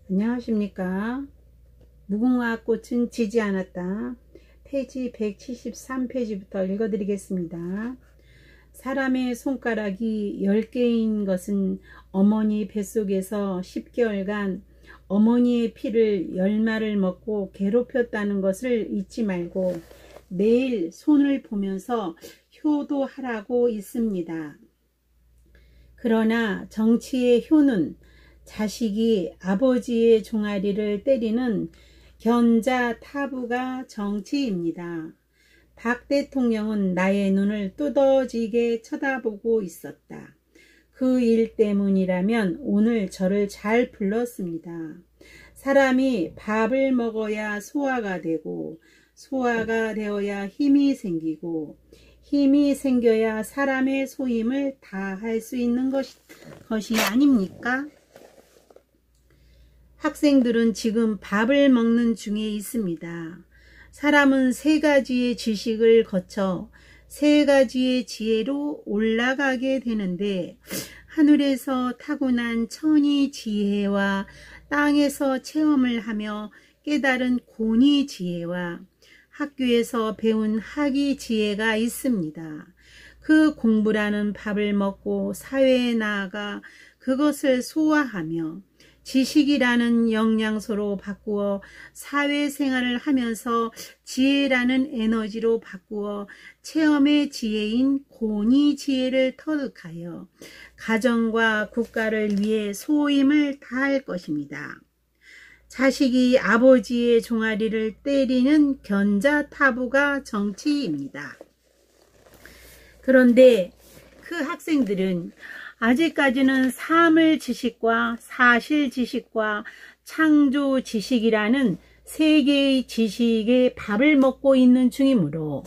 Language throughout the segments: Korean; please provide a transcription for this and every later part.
안녕하십니까. 무궁화 꽃은 지지 않았다. 페이지 173페이지부터 읽어드리겠습니다. 사람의 손가락이 10개인 것은 어머니 뱃속에서 10개월간 어머니의 피를 10마를 먹고 괴롭혔다는 것을 잊지 말고 매일 손을 보면서 효도하라고 있습니다. 그러나 정치의 효는 자식이 아버지의 종아리를 때리는 견자타부가 정치입니다. 박 대통령은 나의 눈을 뚜더지게 쳐다보고 있었다. 그 일 때문이라면 오늘 저를 잘 불렀습니다. 사람이 밥을 먹어야 소화가 되고 소화가 되어야 힘이 생기고 힘이 생겨야 사람의 소임을 다 할 수 있는 것이 아닙니까? 학생들은 지금 밥을 먹는 중에 있습니다. 사람은 3가지의 지식을 거쳐 3가지의 지혜로 올라가게 되는데 하늘에서 타고난 천이 지혜와 땅에서 체험을 하며 깨달은 고니 지혜와 학교에서 배운 학이 지혜가 있습니다. 그 공부라는 밥을 먹고 사회에 나아가 그것을 소화하며 지식이라는 영양소로 바꾸어 사회생활을 하면서 지혜라는 에너지로 바꾸어 체험의 지혜인 고니 지혜를 터득하여 가정과 국가를 위해 소임을 다할 것입니다. 자식이 아버지의 종아리를 때리는 견자타부가 정치입니다. 그런데 그 학생들은 아직까지는 사물 지식과 사실 지식과 창조 지식이라는 3개의 지식의 밥을 먹고 있는 중이므로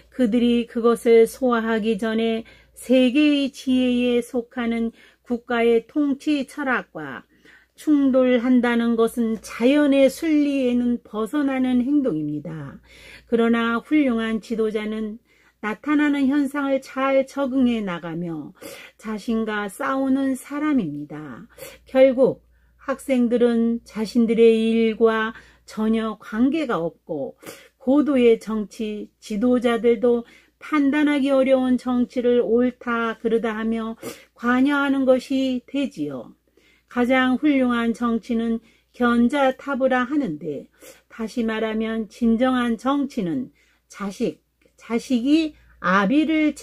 그들이 그것을 소화하기 전에 3개의 지혜에 속하는 국가의 통치 철학과 충돌한다는 것은 자연의 순리에는 벗어나는 행동입니다. 그러나 훌륭한 지도자는 나타나는 현상을 잘 적응해 나가며 자신과 싸우는 사람입니다. 결국 학생들은 자신들의 일과 전혀 관계가 없고 고도의 정치 지도자들도 판단하기 어려운 정치를 옳다 그르다 하며 관여하는 것이 되지요. 가장 훌륭한 정치는 견자타부라 하는데 다시 말하면 진정한 정치는 자식이 아비를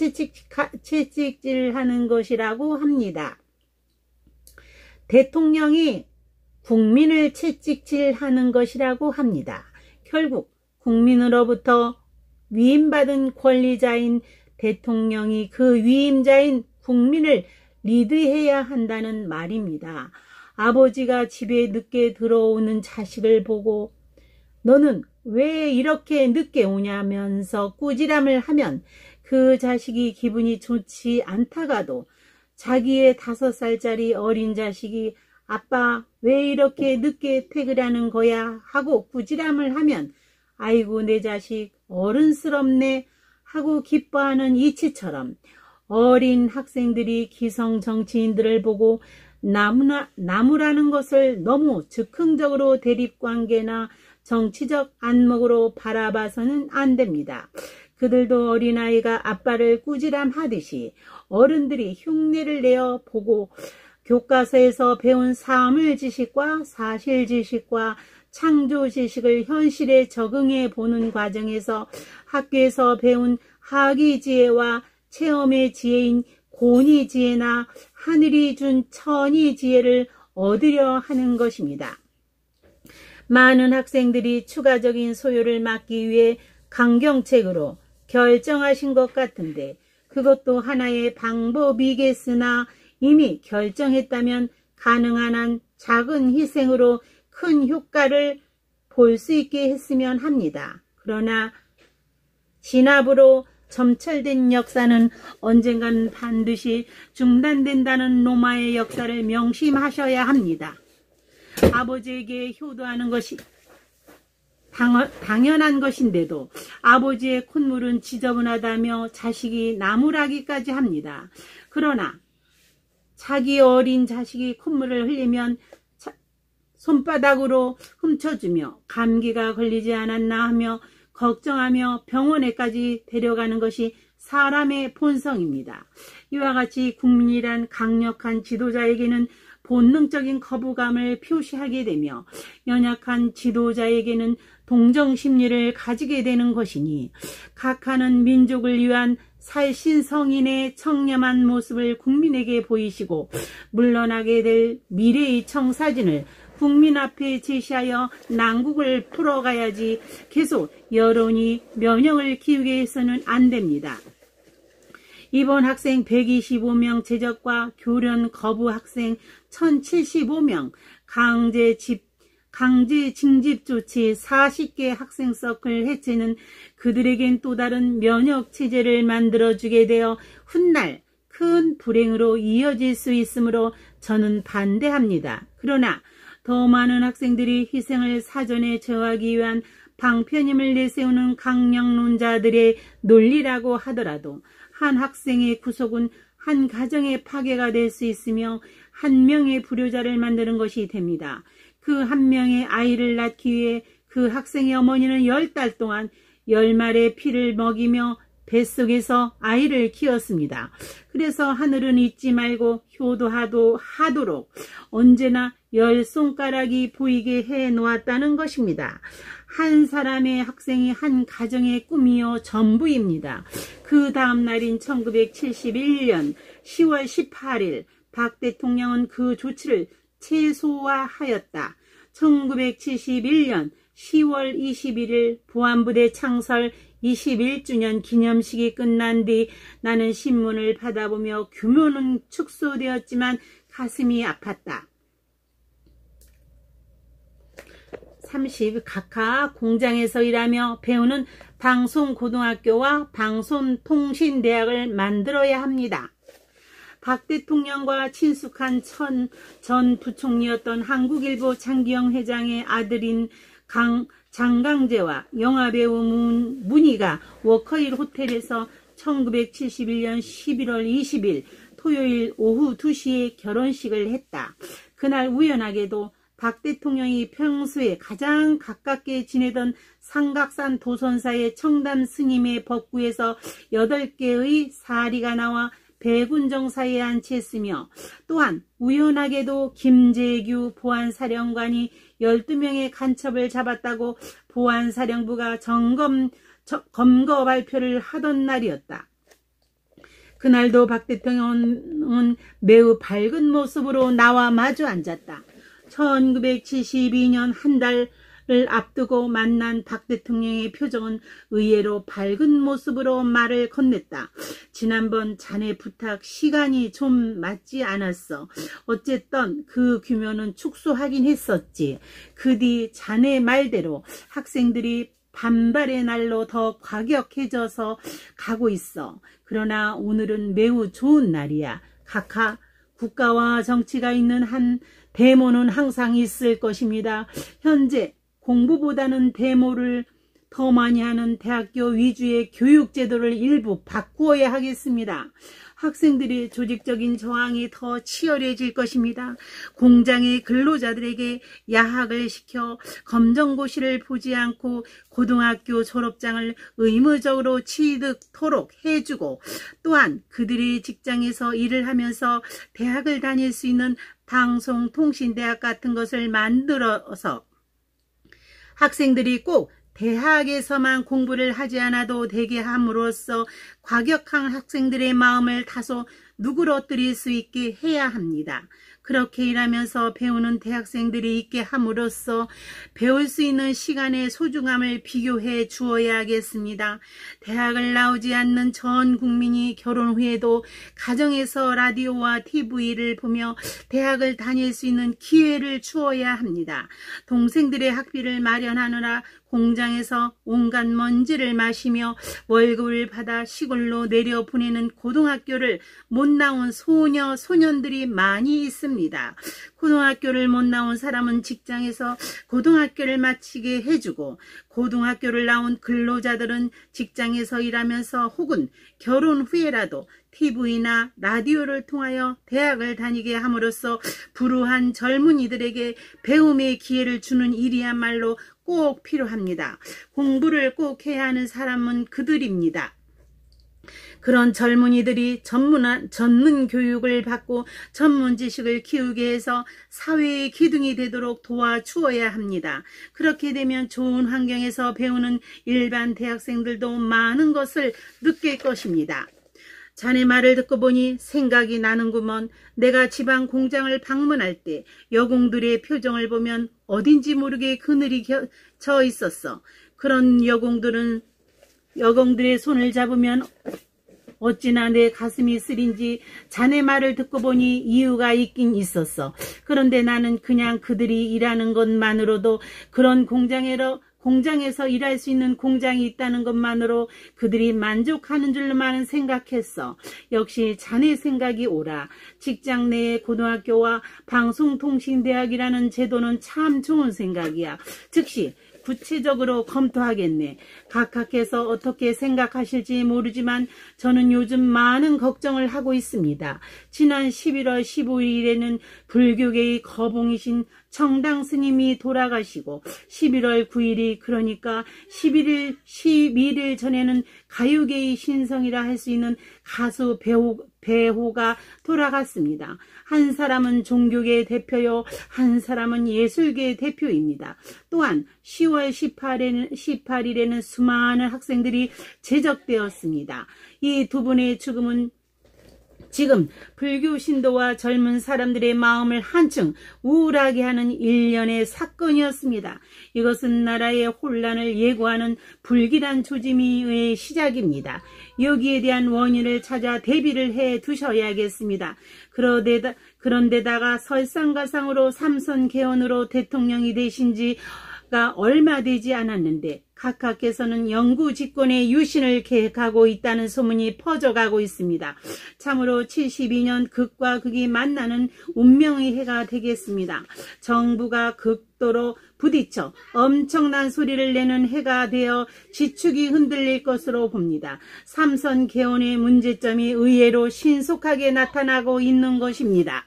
채찍질하는 것이라고 합니다. 대통령이 국민을 채찍질하는 것이라고 합니다. 결국 국민으로부터 위임받은 권리자인 대통령이 그 위임자인 국민을 리드해야 한다는 말입니다. 아버지가 집에 늦게 들어오는 자식을 보고 너는 왜 이렇게 늦게 오냐면서 꾸지람을 하면 그 자식이 기분이 좋지 않다가도 자기의 5살짜리 어린 자식이 아빠 왜 이렇게 늦게 퇴근하는 거야 하고 꾸지람을 하면 아이고 내 자식 어른스럽네 하고 기뻐하는 이치처럼 어린 학생들이 기성 정치인들을 보고 나무라는 것을 너무 즉흥적으로 대립관계나 정치적 안목으로 바라봐서는 안 됩니다. 그들도 어린아이가 아빠를 꾸지람하듯이 어른들이 흉내를 내어 보고 교과서에서 배운 사물 지식과 사실 지식과 창조 지식을 현실에 적응해 보는 과정에서 학교에서 배운 학이 지혜와 체험의 지혜인 고니 지혜나 하늘이 준 천이 지혜를 얻으려 하는 것입니다. 많은 학생들이 추가적인 소요를 막기 위해 강경책으로 결정하신 것 같은데 그것도 하나의 방법이겠으나 이미 결정했다면 가능한 한 작은 희생으로 큰 효과를 볼 수 있게 했으면 합니다. 그러나 진압으로 점철된 역사는 언젠가는 반드시 중단된다는 로마의 역사를 명심하셔야 합니다. 아버지에게 효도하는 것이 당연한 것인데도 아버지의 콧물은 지저분하다며 자식이 나무라기까지 합니다. 그러나 자기 어린 자식이 콧물을 흘리면 손바닥으로 훔쳐주며 감기가 걸리지 않았나 하며 걱정하며 병원에까지 데려가는 것이 사람의 본성입니다. 이와 같이 국민이란 강력한 지도자에게는 본능적인 거부감을 표시하게 되며 연약한 지도자에게는 동정심리를 가지게 되는 것이니 각하는 민족을 위한 살신성인의 청렴한 모습을 국민에게 보이시고 물러나게 될 미래의 청사진을 국민 앞에 제시하여 난국을 풀어가야지 계속 여론이 면역을 키우게 해서는 안 됩니다. 이번 학생 125명 제적과 교련 거부 학생 1075명, 강제 징집 조치 40개 학생 서클 해체는 그들에겐 또 다른 면역 체제를 만들어주게 되어 훗날 큰 불행으로 이어질 수 있으므로 저는 반대합니다. 그러나 더 많은 학생들이 희생을 사전에 저하기 위한 방편임을 내세우는 강령론자들의 논리라고 하더라도 한 학생의 구속은 한 가정의 파괴가 될 수 있으며 한 명의 불효자를 만드는 것이 됩니다. 그 한 명의 아이를 낳기 위해 그 학생의 어머니는 10달 동안 10마리의 피를 먹이며 뱃속에서 아이를 키웠습니다. 그래서 하늘은 잊지 말고 효도하도록 언제나 10손가락이 보이게 해 놓았다는 것입니다. 한 사람의 학생이 한 가정의 꿈이요 전부입니다. 그 다음 날인 1971년 10월 18일 박 대통령은 그 조치를 최소화하였다. 1971년 10월 21일 보안부대 창설 21주년 기념식이 끝난 뒤 나는 신문을 받아보며 규모는 축소되었지만 가슴이 아팠다. 30. 각하 공장에서 일하며 배우는 방송고등학교와 방송통신대학을 만들어야 합니다. 박 대통령과 친숙한 전 부총리였던 한국일보 장기영 회장의 아들인 장강재와 영화배우 문희가 워커힐 호텔에서 1971년 11월 20일 토요일 오후 2시에 결혼식을 했다. 그날 우연하게도 박 대통령이 평소에 가장 가깝게 지내던 삼각산 도선사의 청담 스님의 법구에서 8개의 사리가 나와 백운정사에 안치했으며 또한 우연하게도 김재규 보안사령관이 12명의 간첩을 잡았다고 보안사령부가 검거 발표를 하던 날이었다. 그날도 박 대통령은 매우 밝은 모습으로 나와 마주 앉았다. 1972년 한 달을 앞두고 만난 박 대통령의 표정은 의외로 밝은 모습으로 말을 건넸다. 지난번 자네 부탁 시간이 좀 맞지 않았어. 어쨌든 그 규모는 축소하긴 했었지. 그 뒤 자네 말대로 학생들이 반발의 날로 더 과격해져서 가고 있어. 그러나 오늘은 매우 좋은 날이야. 각하 국가와 정치가 있는 한 데모는 항상 있을 것입니다. 현재 공부보다는 데모를 더 많이 하는 대학교 위주의 교육제도를 일부 바꾸어야 하겠습니다. 학생들의 조직적인 저항이 더 치열해질 것입니다. 공장의 근로자들에게 야학을 시켜 검정고시를 보지 않고 고등학교 졸업장을 의무적으로 취득토록 해주고 또한 그들이 직장에서 일을 하면서 대학을 다닐 수 있는 방송통신대학 같은 것을 만들어서 학생들이 꼭 대학에서만 공부를 하지 않아도 되게 함으로써 과격한 학생들의 마음을 다소 누그러뜨릴 수 있게 해야 합니다. 그렇게 일하면서 배우는 대학생들이 있게 함으로써 배울 수 있는 시간의 소중함을 비교해 주어야겠습니다. 대학을 나오지 않는 전 국민이 결혼 후에도 가정에서 라디오와 TV를 보며 대학을 다닐 수 있는 기회를 주어야 합니다. 동생들의 학비를 마련하느라 공장에서 온갖 먼지를 마시며 월급을 받아 시골로 내려보내는 고등학교를 못 나온 소녀, 소년들이 많이 있습니다. 고등학교를 못 나온 사람은 직장에서 고등학교를 마치게 해주고 고등학교를 나온 근로자들은 직장에서 일하면서 혹은 결혼 후에라도 TV나 라디오를 통하여 대학을 다니게 함으로써 불우한 젊은이들에게 배움의 기회를 주는 일이야말로 꼭 필요합니다. 공부를 꼭 해야 하는 사람은 그들입니다. 그런 젊은이들이 전문 교육을 받고 전문 지식을 키우게 해서 사회의 기둥이 되도록 도와주어야 합니다. 그렇게 되면 좋은 환경에서 배우는 일반 대학생들도 많은 것을 느낄 것입니다. 자네 말을 듣고 보니 생각이 나는구먼. 내가 지방 공장을 방문할 때 여공들의 표정을 보면 어딘지 모르게 그늘이 져 있었어. 그런 여공들의 손을 잡으면 어찌나 내 가슴이 쓰린지 자네 말을 듣고 보니 이유가 있긴 있었어. 그런데 나는 그냥 그들이 일하는 것만으로도 그런 공장에서 일할 수 있는 공장이 있다는 것만으로 그들이 만족하는 줄로만 생각했어. 역시 자네 생각이 옳아. 직장 내의 고등학교와 방송통신대학이라는 제도는 참 좋은 생각이야. 즉시 구체적으로 검토하겠네. 각하께서 어떻게 생각하실지 모르지만 저는 요즘 많은 걱정을 하고 있습니다. 지난 11월 15일에는 불교계의 거봉이신 청당 스님이 돌아가시고 11월 9일이 그러니까 11일 전에는 가요계의 신성이라 할 수 있는 가수 배호가 돌아갔습니다. 한 사람은 종교계 대표요, 한 사람은 예술계 대표입니다. 또한 10월 18일에는 수많은 학생들이 제적되었습니다. 이 두 분의 죽음은 지금 불교 신도와 젊은 사람들의 마음을 한층 우울하게 하는 일련의 사건이었습니다. 이것은 나라의 혼란을 예고하는 불길한 조짐의 시작입니다. 여기에 대한 원인을 찾아 대비를 해 두셔야겠습니다. 그런데다가 설상가상으로 삼선 개헌으로 대통령이 되신 지가 얼마 되지 않았는데 각하께서는 영구 집권의 유신을 계획하고 있다는 소문이 퍼져가고 있습니다. 참으로 72년 극과 극이 만나는 운명의 해가 되겠습니다. 정부가 극도로 부딪혀 엄청난 소리를 내는 해가 되어 지축이 흔들릴 것으로 봅니다. 삼선 개헌의 문제점이 의외로 신속하게 나타나고 있는 것입니다.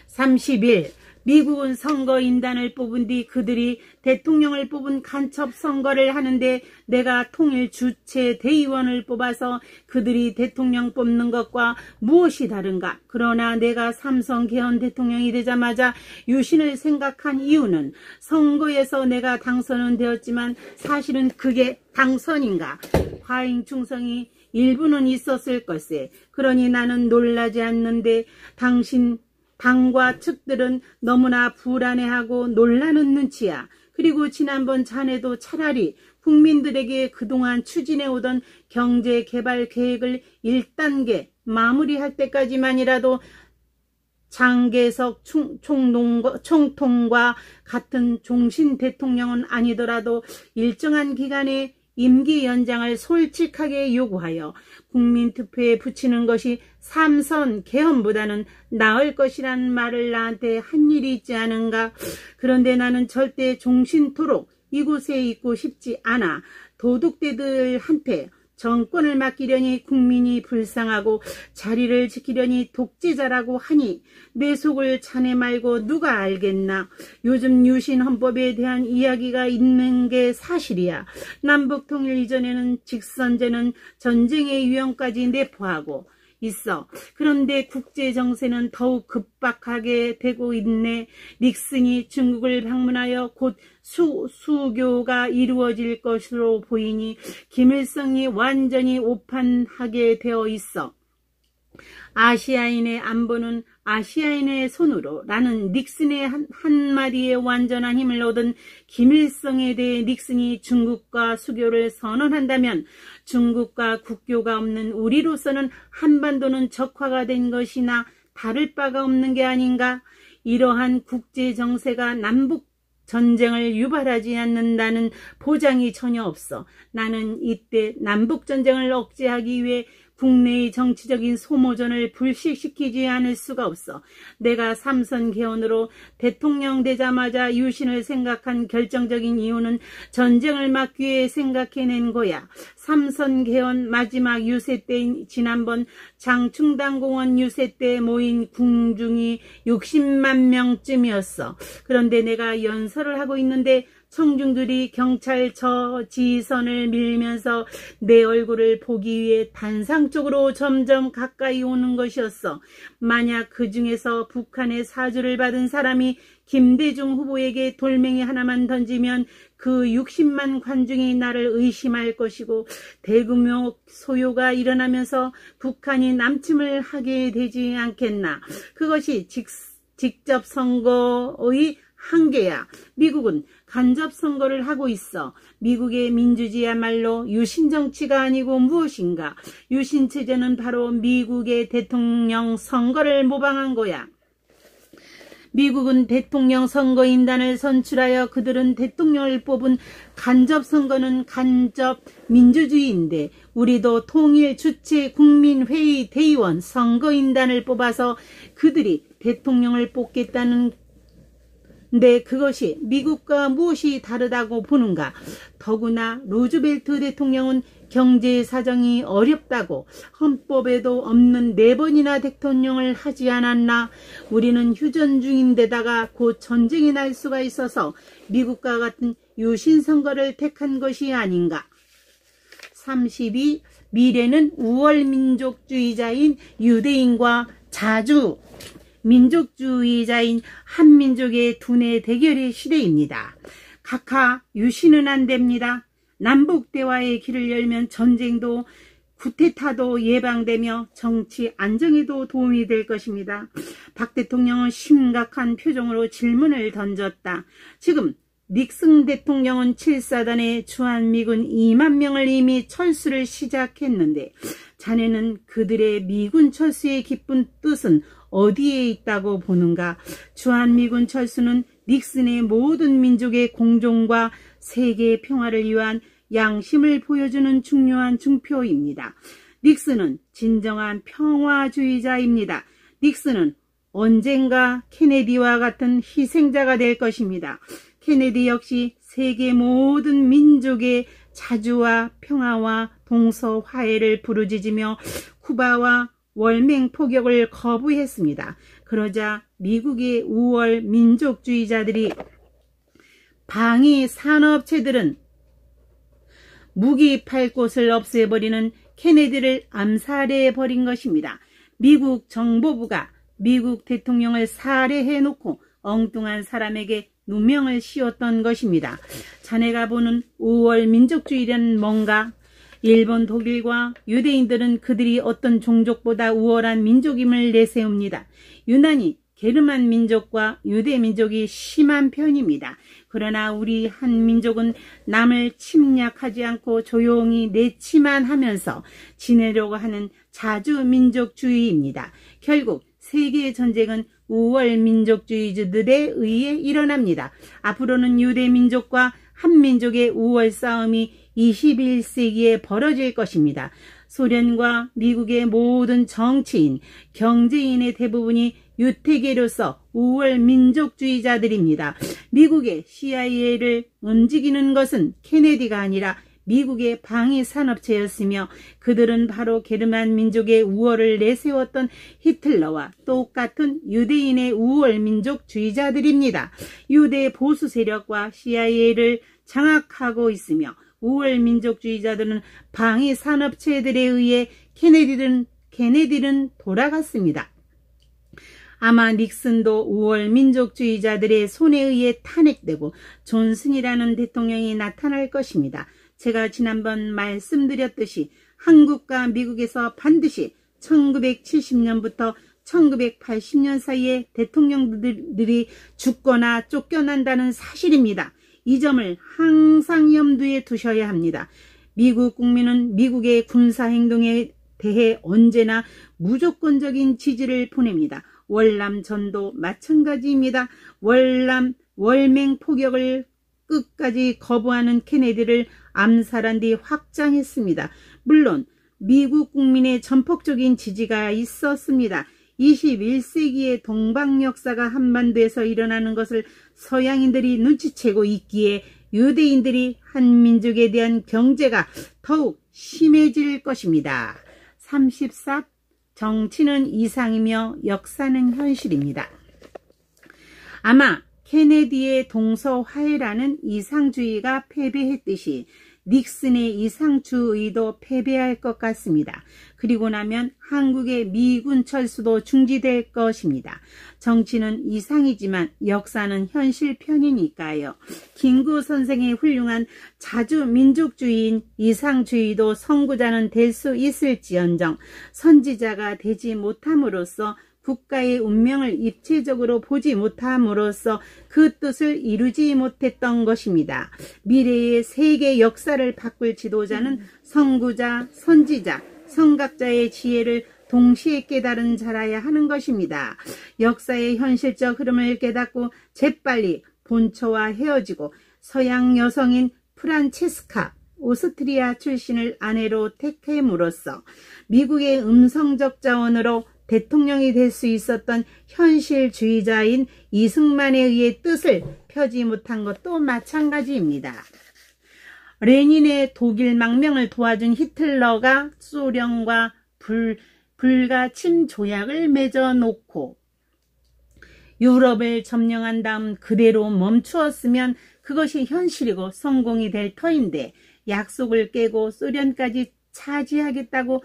30일 미국은 선거인단을 뽑은 뒤 그들이 대통령을 뽑은 간첩 선거를 하는데 내가 통일 주체 대의원을 뽑아서 그들이 대통령 뽑는 것과 무엇이 다른가? 그러나 내가 삼선 개헌 대통령이 되자마자 유신을 생각한 이유는 선거에서 내가 당선은 되었지만 사실은 그게 당선인가? 과잉 충성이 일부는 있었을 것세. 그러니 나는 놀라지 않는데 당과 측들은 너무나 불안해하고 놀라는 눈치야. 그리고 지난번 자네도 차라리 국민들에게 그동안 추진해오던 경제개발 계획을 1단계 마무리할 때까지만이라도 장개석 총통과 같은 종신 대통령은 아니더라도 일정한 기간의 임기 연장을 솔직하게 요구하여 국민투표에 붙이는 것이 삼선 개헌보다는 나을 것이란 말을 나한테 한 일이 있지 않은가? 그런데 나는 절대 종신토록 이곳에 있고 싶지 않아. 도둑대들한테 정권을 맡기려니 국민이 불쌍하고 자리를 지키려니 독재자라고 하니 내 속을 자네 말고 누가 알겠나. 요즘 유신 헌법에 대한 이야기가 있는 게 사실이야. 남북통일 이전에는 직선제는 전쟁의 위험까지 내포하고 있어. 그런데 국제정세는 더욱 급박하게 되고 있네. 닉슨이 중국을 방문하여 곧 수교가 이루어질 것으로 보이니 김일성이 완전히 오판하게 되어 있어. 아시아인의 안보는 아시아인의 손으로 라는 닉슨의 한마디에 완전한 힘을 얻은 김일성에 대해 닉슨이 중국과 수교를 선언한다면 중국과 국교가 없는 우리로서는 한반도는 적화가 된 것이나 다를 바가 없는 게 아닌가? 이러한 국제정세가 남북 전쟁을 유발하지 않는다는 보장이 전혀 없어. 나는 이때 남북전쟁을 억제하기 위해 국내의 정치적인 소모전을 불식시키지 않을 수가 없어. 내가 삼선 개헌으로 대통령 되자마자 유신을 생각한 결정적인 이유는 전쟁을 막기 위해 생각해낸 거야. 삼선 개헌 마지막 유세 때인 지난번 장충당공원 유세 때 모인 궁중이 60만 명쯤이었어. 그런데 내가 연설을 하고 있는데 청중들이 경찰 저지선을 밀면서 내 얼굴을 보기 위해 단상 쪽으로 점점 가까이 오는 것이었어. 만약 그 중에서 북한의 사주를 받은 사람이 김대중 후보에게 돌멩이 하나만 던지면 그 60만 관중이 나를 의심할 것이고 대규모 소요가 일어나면서 북한이 남침을 하게 되지 않겠나. 그것이 직접 선거의 한계야. 미국은 간접 선거를 하고 있어. 미국의 민주주의야말로 유신 정치가 아니고 무엇인가. 유신 체제는 바로 미국의 대통령 선거를 모방한 거야. 미국은 대통령 선거인단을 선출하여 그들은 대통령을 뽑은 간접 선거는 간접 민주주의인데 우리도 통일 주체 국민회의 대의원 선거인단을 뽑아서 그들이 대통령을 뽑겠다는 근데 그것이 미국과 무엇이 다르다고 보는가? 더구나 루즈벨트 대통령은 경제 사정이 어렵다고 헌법에도 없는 4번이나 대통령을 하지 않았나? 우리는 휴전 중인데다가 곧 전쟁이 날 수가 있어서 미국과 같은 유신 선거를 택한 것이 아닌가? 32. 미래는 우월민족주의자인 유대인과 자주 민족주의자인 한민족의 두뇌 대결의 시대입니다. 각하 유신은 안 됩니다. 남북 대화의 길을 열면 전쟁도 쿠데타도 예방되며 정치 안정에도 도움이 될 것입니다. 박 대통령은 심각한 표정으로 질문을 던졌다. 지금 닉슨 대통령은 7사단의 주한미군 2만 명을 이미 철수를 시작했는데 자네는 그들의 미군 철수의 깊은 뜻은 어디에 있다고 보는가? 주한미군 철수는 닉슨의 모든 민족의 공존과 세계 평화를 위한 양심을 보여주는 중요한 증표입니다. 닉슨은 진정한 평화주의자입니다. 닉슨은 언젠가 케네디와 같은 희생자가 될 것입니다. 케네디 역시 세계 모든 민족의 자주와 평화와 동서화해를 부르짖으며 쿠바와 월맹 포격을 거부했습니다. 그러자 미국의 우월 민족주의자들이 방위 산업체들은 무기 팔 곳을 없애버리는 케네디를 암살해버린 것입니다. 미국 정보부가 미국 대통령을 살해해놓고 엉뚱한 사람에게 누명을 씌웠던 것입니다. 자네가 보는 우월 민족주의란 뭔가? 일본, 독일과 유대인들은 그들이 어떤 종족보다 우월한 민족임을 내세웁니다. 유난히 게르만 민족과 유대 민족이 심한 편입니다. 그러나 우리 한민족은 남을 침략하지 않고 조용히 내치만 하면서 지내려고 하는 자주민족주의입니다. 결국 세계전쟁은 우월 민족주의자들에 의해 일어납니다. 앞으로는 유대 민족과 한민족의 우월 싸움이 21세기에 벌어질 것입니다. 소련과 미국의 모든 정치인, 경제인의 대부분이 유태계로서 우월 민족주의자들입니다. 미국의 CIA를 움직이는 것은 케네디가 아니라 미국의 방위산업체였으며 그들은 바로 게르만 민족의 우월을 내세웠던 히틀러와 똑같은 유대인의 우월 민족주의자들입니다. 유대 보수 세력과 CIA를 장악하고 있으며 우월 민족주의자들은 방위산업체들에 의해 케네디는 돌아갔습니다. 아마 닉슨도 우월 민족주의자들의 손에 의해 탄핵되고 존슨이라는 대통령이 나타날 것입니다. 제가 지난번 말씀드렸듯이 한국과 미국에서 반드시 1970년부터 1980년 사이에 대통령들이 죽거나 쫓겨난다는 사실입니다. 이 점을 항상 염두에 두셔야 합니다. 미국 국민은 미국의 군사행동에 대해 언제나 무조건적인 지지를 보냅니다. 월남전도 마찬가지입니다. 월맹 포격을 끝까지 거부하는 케네디를 암살한 뒤 확장했습니다. 물론 미국 국민의 전폭적인 지지가 있었습니다. 21세기의 동방 역사가 한반도에서 일어나는 것을 서양인들이 눈치채고 있기에 유대인들이 한민족에 대한 경제가 더욱 심해질 것입니다. 34. 정치는 이상이며 역사는 현실입니다. 아마 케네디의 동서화해라는 이상주의가 패배했듯이 닉슨의 이상주의도 패배할 것 같습니다. 그리고 나면 한국의 미군 철수도 중지될 것입니다. 정치는 이상이지만 역사는 현실 편이니까요. 김구 선생의 훌륭한 자주민족주의인 이상주의도 선구자는 될 수 있을지언정 선지자가 되지 못함으로써 국가의 운명을 입체적으로 보지 못함으로써 그 뜻을 이루지 못했던 것입니다. 미래의 세계 역사를 바꿀 지도자는 선구자, 선지자, 선각자의 지혜를 동시에 깨달은 자라야 하는 것입니다. 역사의 현실적 흐름을 깨닫고 재빨리 본처와 헤어지고 서양 여성인 프란체스카 오스트리아 출신을 아내로 택함으로써 미국의 음성적 자원으로 대통령이 될 수 있었던 현실주의자인 이승만에 의해 뜻을 펴지 못한 것도 마찬가지입니다. 레닌의 독일 망명을 도와준 히틀러가 소련과 불가침 조약을 맺어놓고 유럽을 점령한 다음 그대로 멈추었으면 그것이 현실이고 성공이 될 터인데 약속을 깨고 소련까지 차지하겠다고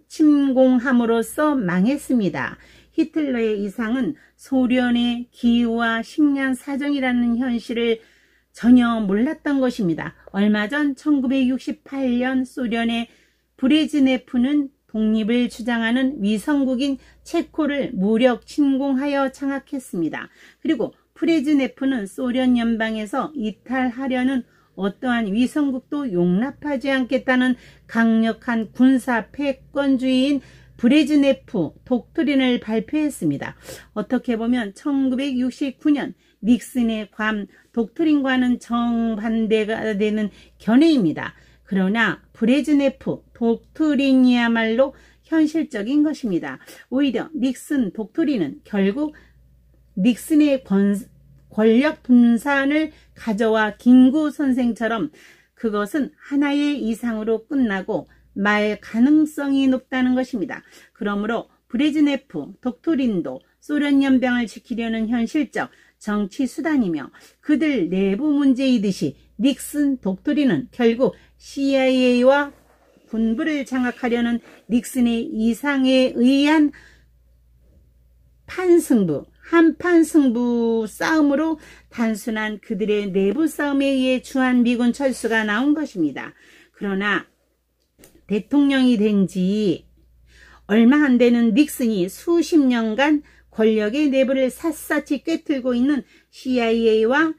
침공함으로써 망했습니다. 히틀러의 이상은 소련의 기후와 식량 사정이라는 현실을 전혀 몰랐던 것입니다. 얼마 전 1968년 소련의 브레즈네프는 독립을 주장하는 위성국인 체코를 무력 침공하여 장악했습니다. 그리고 브레즈네프는 소련 연방에서 이탈하려는 어떠한 위성국도 용납하지 않겠다는 강력한 군사 패권주의인 브레즈네프 독트린을 발표했습니다. 어떻게 보면 1969년 닉슨의 괌 독트린과는 정반대가 되는 견해입니다. 그러나 브레즈네프 독트린이야말로 현실적인 것입니다. 오히려 닉슨 독트린은 결국 닉슨의 권력 분산을 가져와 김구 선생처럼 그것은 하나의 이상으로 끝나고 말 가능성이 높다는 것입니다. 그러므로 브레즈네프 독트린도 소련 연방을 지키려는 현실적 정치 수단이며 그들 내부 문제이듯이 닉슨 독트린은 결국 CIA와 군부를 장악하려는 닉슨의 이상에 의한 한판승부 싸움으로 단순한 그들의 내부 싸움에 의해 주한 미군 철수가 나온 것입니다. 그러나 대통령이 된 지 얼마 안 되는 닉슨이 수십 년간 권력의 내부를 샅샅이 꿰뚫고 있는 CIA와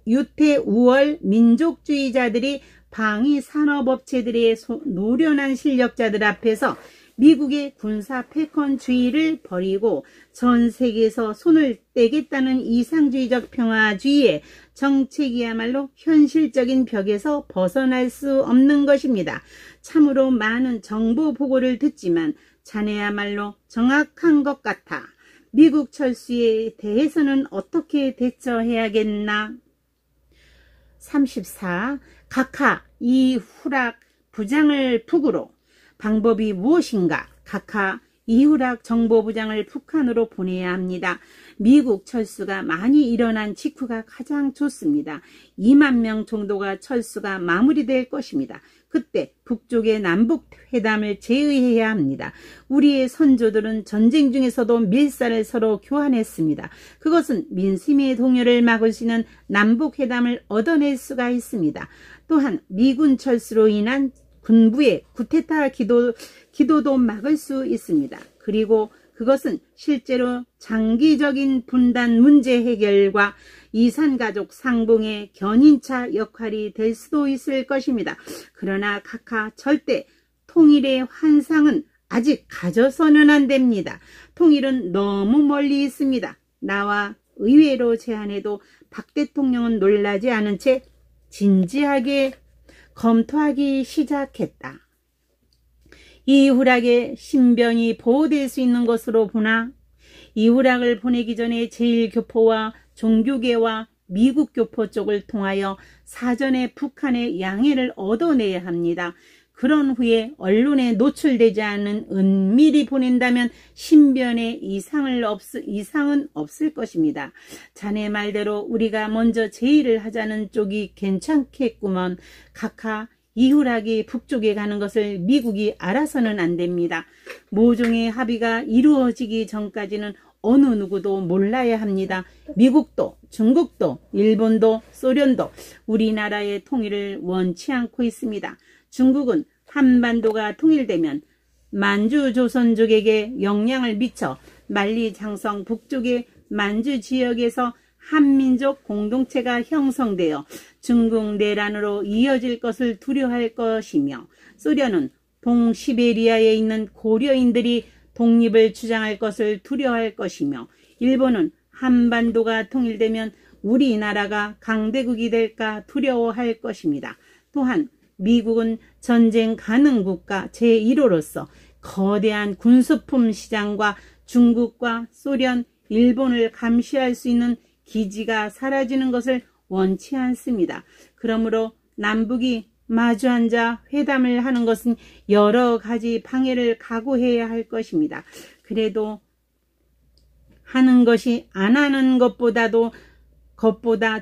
유태우월 민족주의자들이 방위 산업업체들의 노련한 실력자들 앞에서 미국의 군사 패권주의를 버리고 전 세계에서 손을 떼겠다는 이상주의적 평화주의의 정책이야말로 현실적인 벽에서 벗어날 수 없는 것입니다. 참으로 많은 정보 보고를 듣지만 자네야말로 정확한 것 같아. 미국 철수에 대해서는 어떻게 대처해야겠나? 34. 각하 이후락 부장을 북으로. 방법이 무엇인가? 각하 이후락 정보부장을 북한으로 보내야 합니다. 미국 철수가 많이 일어난 직후가 가장 좋습니다. 2만 명 정도가 철수가 마무리될 것입니다. 그때 북쪽의 남북회담을 제의해야 합니다. 우리의 선조들은 전쟁 중에서도 밀사를 서로 교환했습니다. 그것은 민심의 동요를 막을 수 있는 남북회담을 얻어낼 수가 있습니다. 또한 미군 철수로 인한 군부의 쿠데타 기도도 막을 수 있습니다. 그리고 그것은 실제로 장기적인 분단 문제 해결과 이산가족 상봉의 견인차 역할이 될 수도 있을 것입니다. 그러나 각하 절대 통일의 환상은 아직 가져서는 안 됩니다. 통일은 너무 멀리 있습니다. 나와 의외로 제안해도 박 대통령은 놀라지 않은 채 진지하게 검토하기 시작했다. 이 후락에 신변이 보호될 수 있는 것으로 보나 이 후락을 보내기 전에 제1교포와 종교계와 미국 교포 쪽을 통하여 사전에 북한의 양해를 얻어내야 합니다. 그런 후에 언론에 노출되지 않은 은밀히 보낸다면 신변에 이상은 없을 것입니다. 자네 말대로 우리가 먼저 제의를 하자는 쪽이 괜찮겠구먼. 각하 이후락이 북쪽에 가는 것을 미국이 알아서는 안 됩니다. 모종의 합의가 이루어지기 전까지는 어느 누구도 몰라야 합니다. 미국도, 중국도, 일본도, 소련도 우리나라의 통일을 원치 않고 있습니다. 중국은 한반도가 통일되면 만주조선족에게 영향을 미쳐 만리장성 북쪽의 만주 지역에서 한민족 공동체가 형성되어 중국 내란으로 이어질 것을 두려워할 것이며, 소련은 동시베리아에 있는 고려인들이 독립을 주장할 것을 두려워할 것이며, 일본은 한반도가 통일되면 우리나라가 강대국이 될까 두려워할 것입니다. 또한 미국은 전쟁 가능 국가 제1호로서 거대한 군수품 시장과 중국과 소련, 일본을 감시할 수 있는 기지가 사라지는 것을 원치 않습니다. 그러므로 남북이 마주 앉아 회담을 하는 것은 여러 가지 방해를 각오해야 할 것입니다. 그래도 하는 것이 안 하는 것보다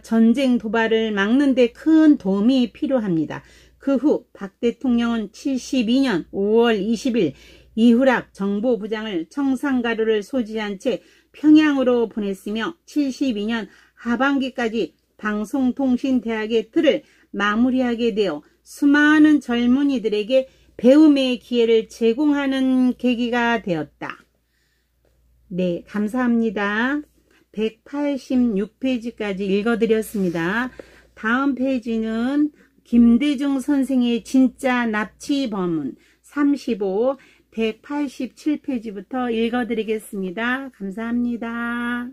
전쟁 도발을 막는 데 큰 도움이 필요합니다. 그 후 박 대통령은 72년 5월 20일 이후락 정보부장을 청산가루를 소지한 채 평양으로 보냈으며 72년 하반기까지 방송통신대학의 틀을 마무리하게 되어 수많은 젊은이들에게 배움의 기회를 제공하는 계기가 되었다. 네, 감사합니다. 186페이지까지 읽어드렸습니다. 다음 페이지는 김대중 선생의 진짜 납치 범은 35, 187페이지부터 읽어드리겠습니다. 감사합니다.